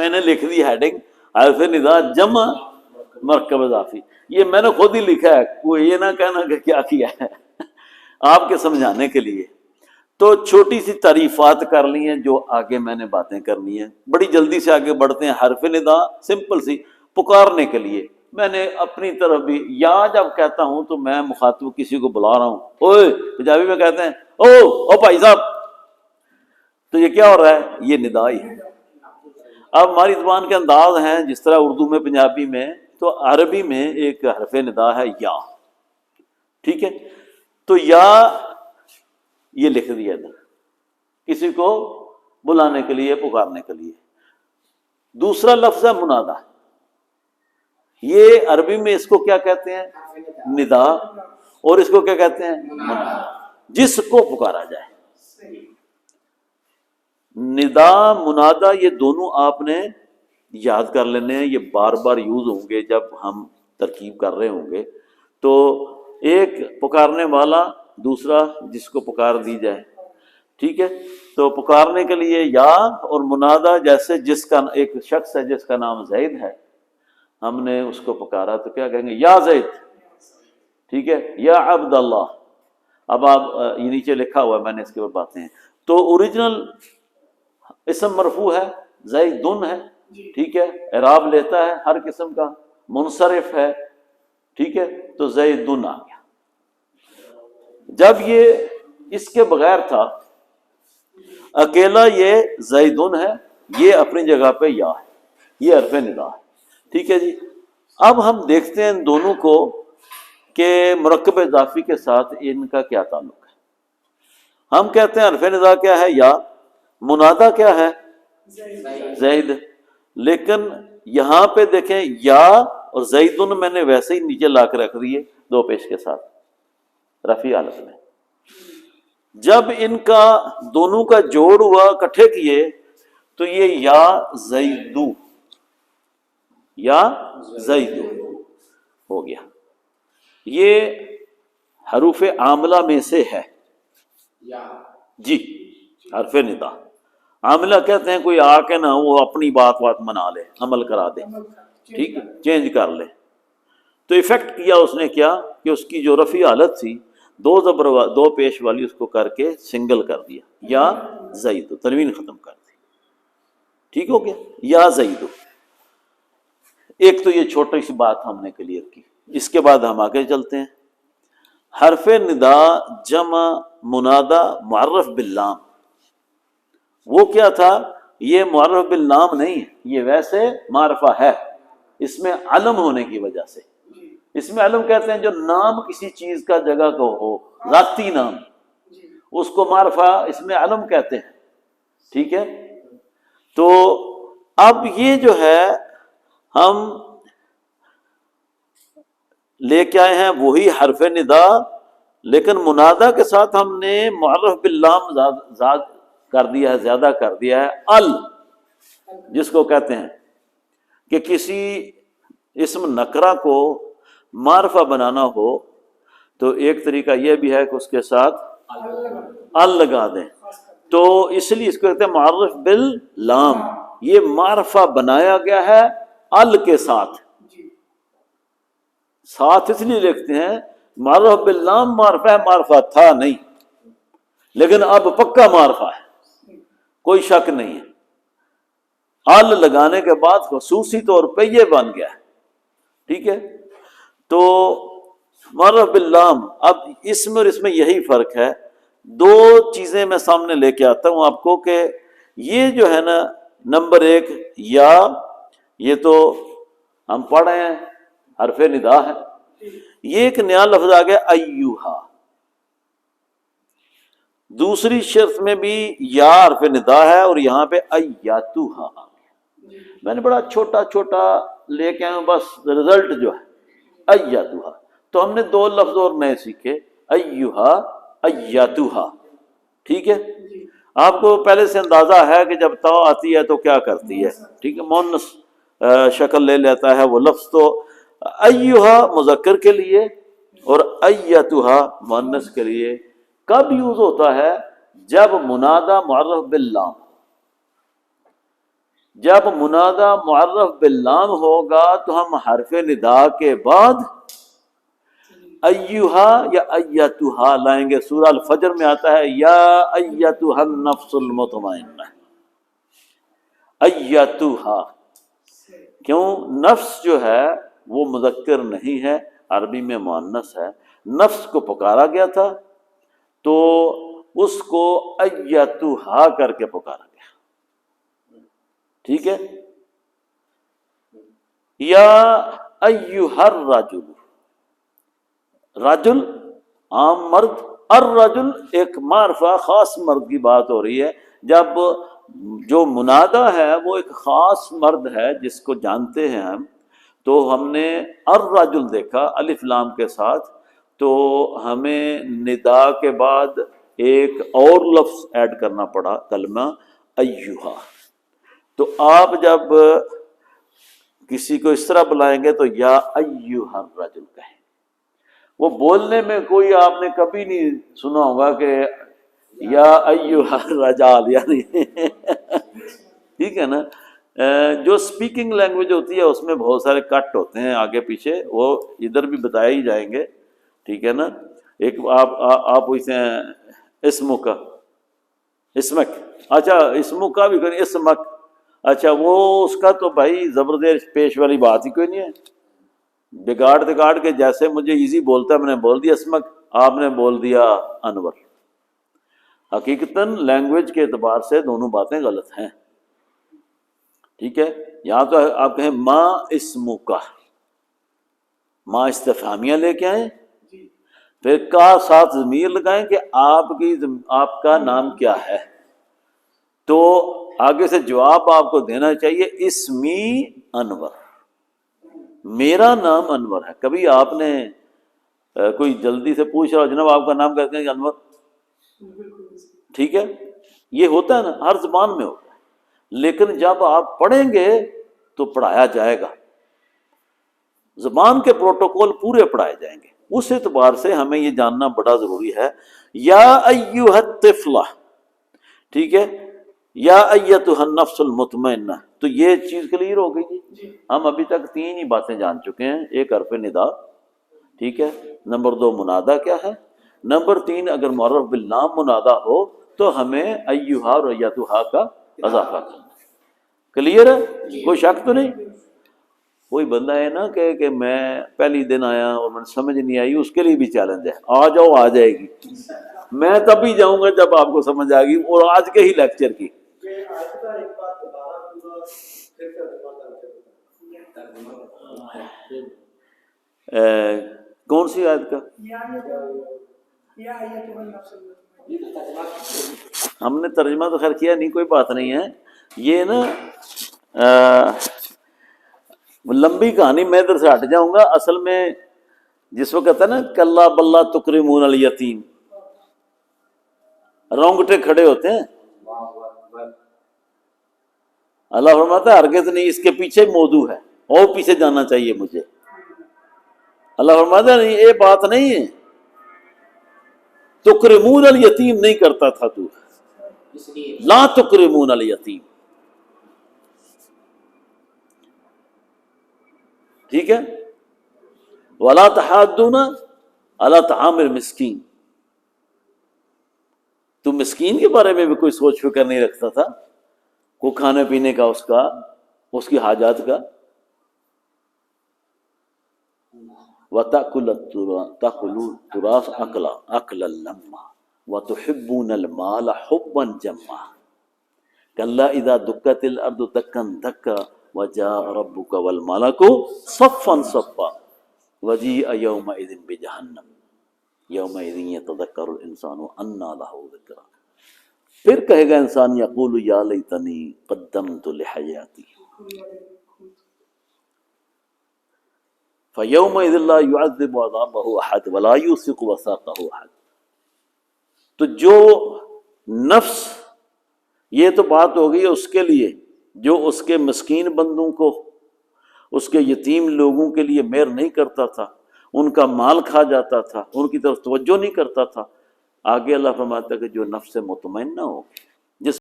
میں نے لکھ دی ہیڈنگ حرف ندا جمع مرکب اضافی. یہ میں نے خود ہی لکھا ہے، کوئی یہ نہ کہنا کہ کیا کیا ہے، آپ کے سمجھانے کے لیے. تو چھوٹی سی تعریفات کر لی ہیں، جو آگے میں نے باتیں کرنی ہیں. بڑی جلدی سے آگے بڑھتے ہیں. حرف ندا سمپل سی پکارنے کے لیے. میں نے اپنی طرف بھی یا جب کہتا ہوں تو میں مخاطب کسی کو بلا رہا ہوں، اوئے پنجابی میں کہتے ہیں او بھائی صاحب، تو یہ کیا ہو رہا ہے؟ یہ ندا ہی ہے. اب ہماری زبان کے انداز ہیں جس طرح اردو میں، پنجابی میں، تو عربی میں ایک حرف ندا ہے یا. ٹھیک ہے، تو یا یہ لکھ دیا تھا کسی کو بلانے کے لیے، پکارنے کے لیے. دوسرا لفظ ہے منادا. یہ عربی میں اس کو کیا کہتے ہیں؟ ندا. اور اس کو کیا کہتے ہیں؟ منادا. جس کو پکارا جائے. ندا منادا یہ دونوں آپ نے یاد کر لینے ہیں. یہ بار بار یوز ہوں گے جب ہم ترکیب کر رہے ہوں گے. تو ایک پکارنے والا، دوسرا جس کو پکار دی جائے. ٹھیک ہے، تو پکارنے کے لیے یا اور منادا. جیسے جس کا ایک شخص ہے جس کا نام زید ہے، ہم نے اس کو پکارا تو کیا کہیں گے؟ یا زید. ٹھیک ہے، یا عبد اللہ. اب آپ یہ نیچے لکھا ہوا ہے، میں نے اس کے اوپر باتیں ہیں. تو اوریجنل اسم مرفوع ہے، زیدن ہے. ٹھیک ہے، اعراب لیتا ہے ہر قسم کا، منصرف ہے. ٹھیک ہے، تو زیدن آ گیا. جب یہ اس کے بغیر تھا، اکیلا یہ زیدن ہے، یہ اپنی جگہ پہ یا ہے، یہ حرف ندا ہے. ٹھیک ہے جی. اب ہم دیکھتے ہیں ان دونوں کو کہ مرکب اضافی کے ساتھ ان کا کیا تعلق ہے. ہم کہتے ہیں حرف ندا کیا ہے؟ یا. منادا کیا ہے؟ زید. لیکن یہاں پہ دیکھیں یا اور زیدن میں نے ویسے ہی نیچے لا کے رکھ دیے دو پیش کے ساتھ رفیع حالت میں. جب ان کا دونوں کا جوڑ ہوا، اکٹھے کیے، تو یہ یا زیدو، یا زیدو ہو گیا. یہ حروف عاملہ میں سے ہے جی. حرف ندا عاملہ کہتے ہیں کوئی آ کے نہ وہ اپنی بات منا لے، عمل کرا دے. ٹھیک ہے، چینج کر لے. تو ایفیکٹ کیا اس نے کیا کہ اس کی جو رفیع حالت تھی، دو پیش والی اس کو کر کے سنگل کر دیا، یا زیدو، تنوین ختم کر دی. ٹھیک ہو گیا، یا زیدو. ایک تو یہ چھوٹی سی بات ہم نے کلیئر کی. اس کے بعد ہم آگے چلتے ہیں. حرف ندا جمع منادا معرف باللام. وہ کیا تھا؟ یہ معرف باللام نہیں ہے، یہ ویسے معرفہ ہے. اس میں علم ہونے کی وجہ سے. اس میں علم کہتے ہیں جو نام کسی چیز کا جگہ کو ہو، ذاتی نام، اس کو معرفہ، اس میں علم کہتے ہیں. ٹھیک ہے، تو اب یہ جو ہے ہم لے کے آئے ہیں وہی حرف ندا، لیکن منادا کے ساتھ ہم نے معرف باللام زاد کر دیا ہے، زیادہ کر دیا ہے. ال جس کو کہتے ہیں کہ کسی اسم نکرہ کو معرفہ بنانا ہو تو ایک طریقہ یہ بھی ہے کہ اس کے ساتھ ال لگا دیں. تو اس لیے اس کو کہتے ہیں معرف باللام. یہ معرفہ بنایا گیا ہے ال کے ساتھ. ساتھ اس لیے لکھتے ہیں معرف باللام معرفہ ہے، معرفہ تھا نہیں، لیکن اب پکا معرفہ ہے، کوئی شک نہیں ہے. ال لگانے کے بعد خصوصی طور پہ یہ بن گیا ہے. ٹھیک ہے، تو معرف باللام. اب اس میں اور اس میں یہی فرق ہے. دو چیزیں میں سامنے لے کے آتا ہوں آپ کو کہ یہ جو ہے نا، نمبر ایک یا، یہ تو ہم پڑھ رہے ہیں حرف ندا ہے. یہ ایک نیا لفظ آ گیا ایوہا. دوسری شرط میں بھی یا حرف ندا ہے اور یہاں پہ ایاتوہا آ گیا. میں نے بڑا چھوٹا چھوٹا لے کے آیا ہوں، بس رزلٹ جو ہے ایاتوہا. تو ہم نے دو لفظ اور نئے سیکھے، ایوہا، ایاتوہا. ٹھیک ہے، آپ کو پہلے سے اندازہ ہے کہ جب تا آتی ہے تو کیا کرتی ہے. ٹھیک ہے، مونس شکل لے لیتا ہے وہ لفظ. تو ایوہا مذکر کے لیے اور ایاتوہا مؤنث کے لیے کب یوز ہوتا ہے؟ جب منادا معرف باللام. جب منادہ معرف باللام ہوگا تو ہم حرف ندا کے بعد ایہا یا ایتھا لائیں گے. سورہ الفجر میں آتا ہے یا ایتھا النفس المطمئنہ. ایتھا کیوں؟ نفس جو ہے وہ مذکر نہیں ہے، عربی میں مؤنث ہے. نفس کو پکارا گیا تھا تو اس کو ایتھا کر کے پکارا گیا. ٹھیک ہے. یا ایھا الرجل، رجل عام مرد، الرجل ایک معرفہ خاص مرد کی بات ہو رہی ہے. جب جو منادہ ہے وہ ایک خاص مرد ہے جس کو جانتے ہیں ہم، تو ہم نے الرجل دیکھا الف لام کے ساتھ، تو ہمیں ندا کے بعد ایک اور لفظ ایڈ کرنا پڑا، کلمہ ایھا. تو آپ جب کسی کو اس طرح بلائیں گے تو یا ایھا الرجل کہیں. وہ بولنے میں کوئی آپ نے کبھی نہیں سنا ہوگا کہ یا ایھا الرجال، یعنی ٹھیک ہے نا. جو سپیکنگ لینگویج ہوتی ہے اس میں بہت سارے کٹ ہوتے ہیں آگے پیچھے، وہ ادھر بھی بتائے ہی جائیں گے. ٹھیک ہے نا. ایک آپ اسے اسمو کا اسمک، اچھا اسمو کا بھی کریں اسمک، اچھا وہ اس کا تو بھائی زبردست پیش والی بات ہی کوئی نہیں ہے. بگاڑ کے جیسے مجھے ایزی بولتا ہے میں نے بول دیا اسمک، آپ نے بول دیا انور. حقیقتاً لینگویج کے اعتبار سے دونوں باتیں غلط ہیں. ٹھیک ہے. یہاں تو آپ کہیں ماں اسمو کا، ماں استفہامیہ لے کے آئیں، پھر کا ساتھ ضمیر لگائیں کہ آپ کا نام کیا ہے. تو آگے سے جواب آپ کو دینا چاہیے اسمی انور، میرا نام انور ہے. کبھی آپ نے کوئی جلدی سے پوچھ رہا جناب آپ کا نام کہتے ہیں انور، ٹھیک ہے، یہ ہوتا ہے نا، ہر زبان میں ہوتا ہے. لیکن جب آپ پڑھیں گے تو پڑھایا جائے گا، زبان کے پروٹوکول پورے پڑھائے جائیں گے. اس اعتبار سے ہمیں یہ جاننا بڑا ضروری ہے. یا ایھا الطفلہ، ٹھیک ہے، یا ایتھا النفس المطمئنہ. تو یہ چیز کلیئر ہو گئی جی. ہم ابھی تک 3 ہی باتیں جان چکے ہیں. ایک حرف ندا، ٹھیک ہے. نمبر 2 منادہ کیا ہے. نمبر 3 اگر معرف باللام منادہ ہو تو ہمیں ایھا اور ایتھا کا اضافہ کرنا. کلیئر ہے؟ کوئی شک تو نہیں؟ کوئی بندہ ہے نا کہ میں پہلی دن آیا اور میں سمجھ نہیں آئی، اس کے لیے بھی چیلنج ہے. آ جاؤ، آ جائے گی. میں تب ہی جاؤں گا جب آپ کو سمجھ آ گی، اور آج کے ہی لیکچر کی. کون سی آیت کا؟ ہم نے ترجمہ تو خیر کیا نہیں، کوئی بات نہیں ہے. یہ نا لمبی کہانی، میں ادھر سے ہٹ جاؤں گا. اصل میں جس وقت ہے نا کلا بلا تکرمون الیتیم، رونگٹے کھڑے ہوتے ہیں. اللہ فرماتا ہے ہرگز نہیں، اس کے پیچھے موضوع ہے اور پیچھے جانا چاہیے مجھے. اللہ فرماتا ہے نہیں، یہ بات نہیں ہے، تکرمون الیتیم نہیں کرتا تھا تو، لا تکرمون الیتیم. ٹھیک ہے. ولا تحاضون علی طعام المسکین، تو مسکین کے بارے میں بھی کوئی سوچ فکر نہیں رکھتا تھا، کو کھانے پینے کا، اس کی حاجات کا. وَتَأْكُلُوا التُّرَاثَ أَكْلًا لَمًّا وَتُحِبُّونَ الْمَالَ حُبًّا جَمًّا كَلَّا إِذَا دُكَّتِ الْأَرْضُ دَكًّا دَكًّا وَجَاءَ رَبُّكَ وَالْمَلَكُ صَفًّا صَفًّا وَجِيءَ يَوْمَئِذٍ بِجَهَنَّمَ يَوْمَئِذٍ يَتَذَكَّرُ الْإِنسَانُ أَنَّىٰ لَهُ ذِكْرَىٰ. پھر کہے گا انسان یقول یا لیتنی قدمت لحیاتی. فَيَوْمَئِذٍ لَا يُعَذِّبُ عَذَابَهُ أَحَدٌ وَلَا يُوثِقُ وَثَاقَهُ أَحَدٌ. تو جو نفس، یہ تو بات ہو گئی اس کے لیے جو اس کے مسکین بندوں کو، اس کے یتیم لوگوں کے لیے مہر نہیں کرتا تھا، ان کا مال کھا جاتا تھا، ان کی طرف توجہ نہیں کرتا تھا. آگے اللہ فرماتا ہے کہ جو نفس مطمئنہ ہو